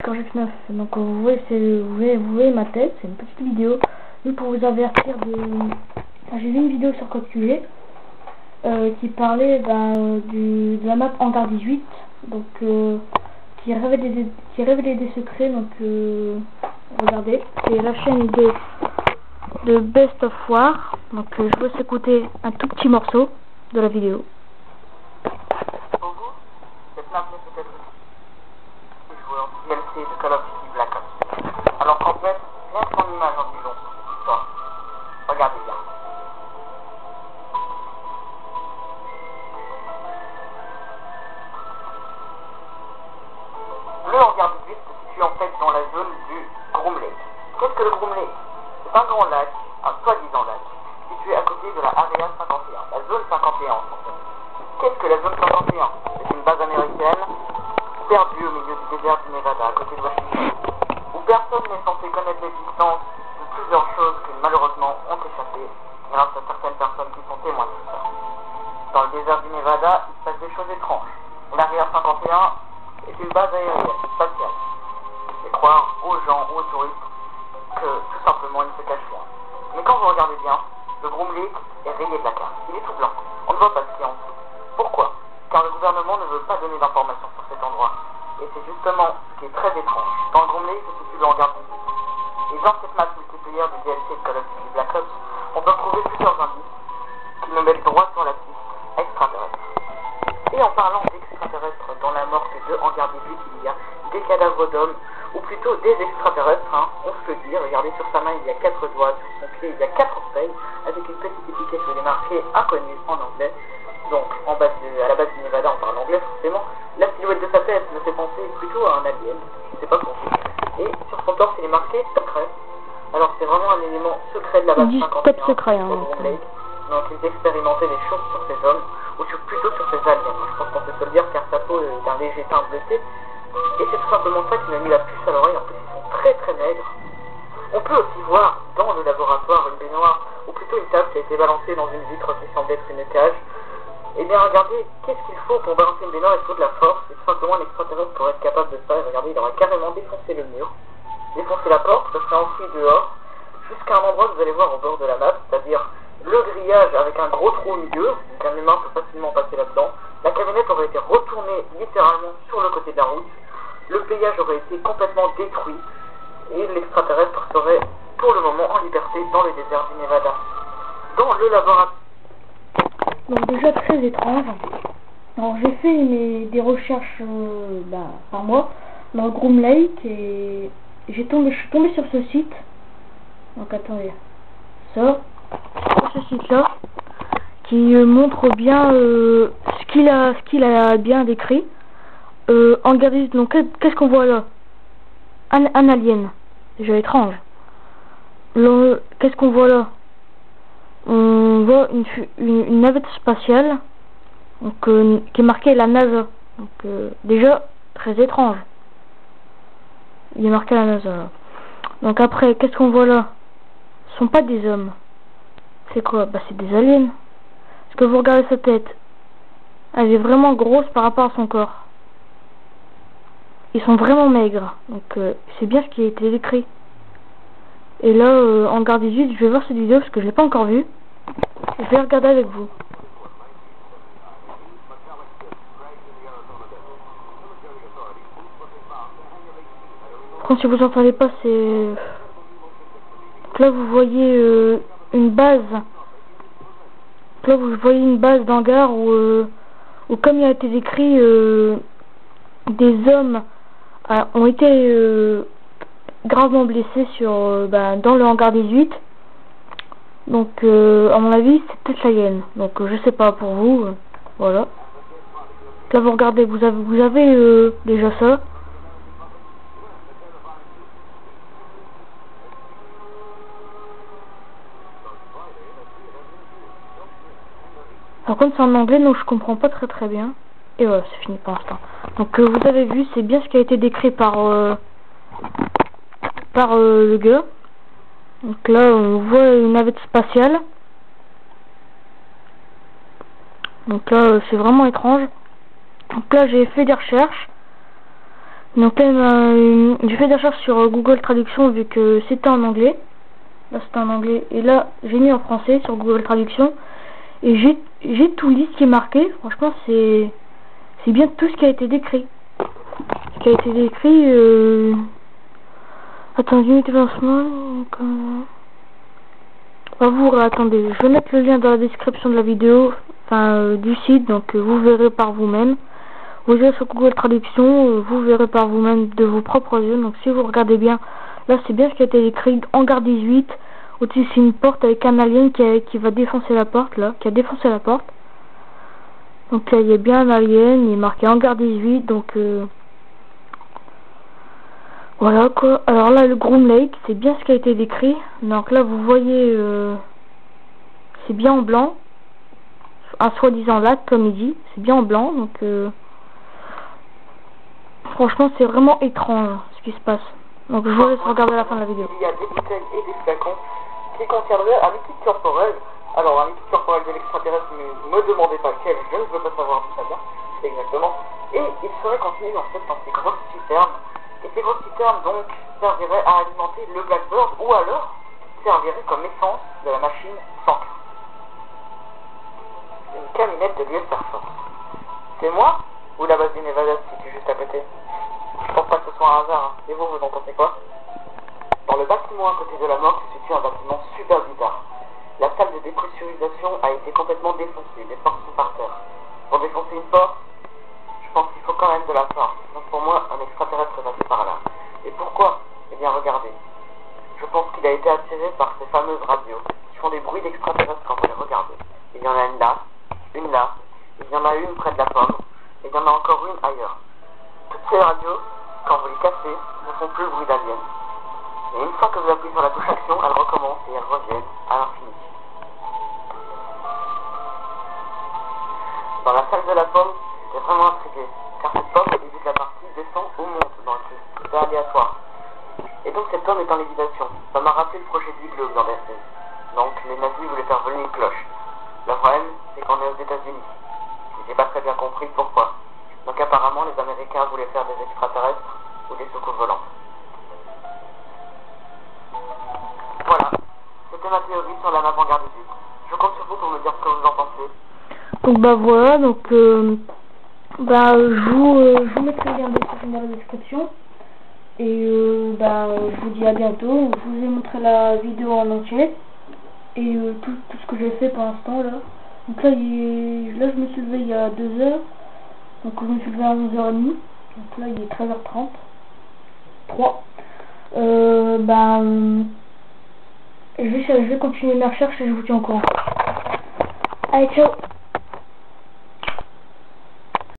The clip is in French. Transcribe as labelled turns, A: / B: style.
A: quand j'ai 9. Donc vous voyez, vous voyez ma tête, c'est une petite vidéo. Juste pour vous avertir de... J'ai vu une vidéo sur Code QG qui parlait de la map Hangar 18. Donc qui révélait des secrets. Donc regardez, c'est la chaîne de Best of War. Donc je vous laisse écouter un tout petit morceau de la vidéo.
B: Pour vous, cette map n'est peut-être les joueurs DLC de Call of Duty Black Ops. Alors qu'en fait, rien que son image en dit long. Ça, regardez bien. Le hangar 18 se situe en fait dans la zone du Groom Lake. Qu'est-ce que le Groom Lake? C'est un grand lac, un soi-disant lac, situé à côté de la Area 51, la zone 51 en fait. Qu'est-ce que la zone 51? C'est une base américaine perdue au milieu du désert du Nevada, à côté de Washington, où personne n'est censé connaître l'existence de plusieurs choses qui malheureusement ont échappé grâce à certaines personnes qui sont témoins de ça. Dans le désert du Nevada, il se passe des choses étranges. L'Area 51 est une base aérienne, spatiale. Et croire aux gens, aux touristes, que tout simplement il se cache rien. Mais quand vous regardez bien, le Groom Lake est rayé de la carte. Il est tout blanc. On ne voit pas ce qu'il y a en dessous. Pourquoi? Car le gouvernement ne veut pas donner d'informations sur cet endroit. Et c'est justement ce qui est très étrange. Dans le Groom Lake se situe le hangar 18. Et dans cette map multiplayer du DLC de Call of Duty Black Ops, on peut trouver plusieurs indices qui nous mettent droit sur la piste extraterrestre. Et en parlant d'extraterrestres, dans la morgue de hangar 18, il y a des cadavres d'hommes, ou plutôt des extraterrestres, on se le dit. Regardez, sur sa main il y a 4 doigts, sur son pied il y a 4 orteils, avec une petite étiquette où il est marqué inconnu en anglais. Donc à la base du Nevada on parle anglais forcément. La silhouette de sa tête me fait penser plutôt à un alien, je sais pas pourquoi. Et sur son torse il est marqué secret. Alors c'est vraiment un élément secret de la base 51
A: secret,
B: au Groom Lake. Donc ils expérimentaient des choses sur ces hommes, ou plutôt sur ces aliens. Je pense qu'on peut se le dire car sa peau est d'un léger teint bleuté. Et c'est tout simplement ça qui m'a mis la puce à l'oreille. En plus ils sont très très maigres. On peut aussi voir dans le laboratoire une baignoire, ou plutôt une table qui a été balancée dans une vitre qui semble être une cage. Et bien regardez, qu'est-ce qu'il faut pour balancer une baignoire? Il faut de la force, et tout simplement un extraterrestre pour être capable de ça. Et regardez, il aurait carrément défoncé le mur, défoncé la porte, ça serait enfoui dehors, jusqu'à un endroit que vous allez voir au bord de la map, c'est-à-dire le grillage avec un gros trou au milieu, donc un humain peut facilement passer là-dedans. La camionnette aurait été retournée littéralement sur le côté de la route, le péage aurait été complètement détruit, et l'extraterrestre serait pour le moment en liberté dans le désert du Nevada. Dans le laboratoire.
A: Donc déjà très étrange. Alors j'ai fait des recherches par moi dans le Groom Lake et je suis tombé sur ce site. Donc attendez, ça, sur ce site là qui montre bien ce qu'il a bien décrit. Hangar 18, donc qu'est-ce qu'on voit là? Un alien, déjà étrange. Qu'est-ce qu'on voit là? On voit une navette spatiale donc, qui est marquée la NASA. Donc déjà très étrange. Il est marqué la NASA là. Donc après qu'est-ce qu'on voit là? Ce sont pas des hommes. C'est quoi? C'est des aliens. Parce que vous regardez sa tête, elle est vraiment grosse par rapport à son corps. Ils sont vraiment maigres. Donc c'est bien ce qui a été décrit. Et là, hangar 18, je vais voir cette vidéo parce que je l'ai pas encore vue. Je vais regarder avec vous. Par contre, si vous entendez pas, c'est... Donc là, vous voyez une base. Donc là, vous voyez une base d'hangar où comme il a été décrit, des hommes ont été gravement blessés dans le hangar 18. Donc à mon avis c'est peut-être la hyène. Donc je sais pas pour vous. Voilà. Là vous regardez, vous avez déjà ça. Par contre c'est en anglais donc je comprends pas très bien. Et voilà, c'est fini pour l'instant. Donc vous avez vu, c'est bien ce qui a été décrit par le gars. Donc là on voit une navette spatiale. Donc là c'est vraiment étrange. Donc là j'ai fait des recherches. Donc là, j'ai fait des recherches sur Google Traduction vu que c'était en anglais. Là, c'était en anglais. Et là, j'ai mis en français sur Google Traduction. Et j'ai tout lu ce qui est marqué. Franchement, c'est bien tout ce qui a été décrit. Ce qui a été décrit... Attendez, développement... Attendez, je vais mettre le lien dans la description de la vidéo, enfin du site, donc vous verrez par vous-même. Vous irez sur Google Traduction, vous verrez par vous-même de vos propres yeux. Donc si vous regardez bien, là c'est bien ce qui a été écrit. Hangar 18, au-dessus c'est une porte avec un alien qui va défoncer la porte, là, qui a défoncé la porte. Donc là il y a bien un alien, il est marqué Hangar 18, donc voilà quoi. Alors là le Groom Lake, c'est bien ce qui a été décrit. Donc là vous voyez, c'est bien en blanc. Un soi-disant lac comme il dit, c'est bien en blanc, donc franchement c'est vraiment étrange ce qui se passe. Donc je vous laisse regarder la fin de la vidéo.
B: Il y a des bouteilles et des flacons qui contiendraient un liquide corporel. Alors un liquide corporel de l'extraterrestre, ne me demandez pas lequel, je ne veux pas savoir d'où ça vient, exactement. Et il serait contenu en fait dans ces grosses citernes. Et ces grosses citernes donc serviraient à alimenter le Blackbird ou alors serviraient comme essence de la machine 100. Une camionnette de l'US Air Force. C'est moi ou la base du Nevada se situe juste à côté? Je pense pas que ce soit un hasard, hein. Et vous en pensez quoi? Dans le bâtiment à côté de la morgue se situe un bâtiment super bizarre. La salle de dépressurisation a été complètement défoncée, les portes sont par terre. Pour défoncer une porte, je pense qu'il faut quand même de la force. Donc pour moi, un extraterrestre est passé par là. Et pourquoi? Eh bien regardez. Je pense qu'il a été attiré par ces fameuses radios qui font des bruits d'extraterrestres quand vous les regardez. Il y en a une là, il y en a une près de la pomme, et il y en a encore une ailleurs. Toutes ces radios, quand vous les cassez, ne font plus le bruit d'aliens. Et une fois que vous appuyez sur la touche action, elles recommencent et elles reviennent à l'infini. Dans la salle de la pomme, j'étais vraiment intrigué, car cette pomme évite la partie descend ou monte dans le truc. C'est aléatoire. Et donc cette pomme est en lévitation. Ça m'a rappelé le projet d'Igloo dans les séries. Donc les nazis voulaient faire voler une cloche. Le problème, c'est qu'on est aux États-Unis. J'ai pas très bien compris pourquoi. Donc apparemment, les Américains voulaient faire des extraterrestres ou des soucoupes volantes. Voilà, c'était ma théorie sur la map Hangar 18. Je compte sur vous pour me dire ce que vous en pensez.
A: Donc bah voilà, donc je vous mettrai le lien dans la description. Et je vous dis à bientôt. Je vous ai montré la vidéo en entier. Et tout ce que j'ai fait pour l'instant là. Donc là, là je me suis levé il y a 2 heures. Donc je me suis levé à 11h30. Donc là il est 13h30. 3. Je vais continuer mes recherches et je vous tiens au courant. Allez, ciao.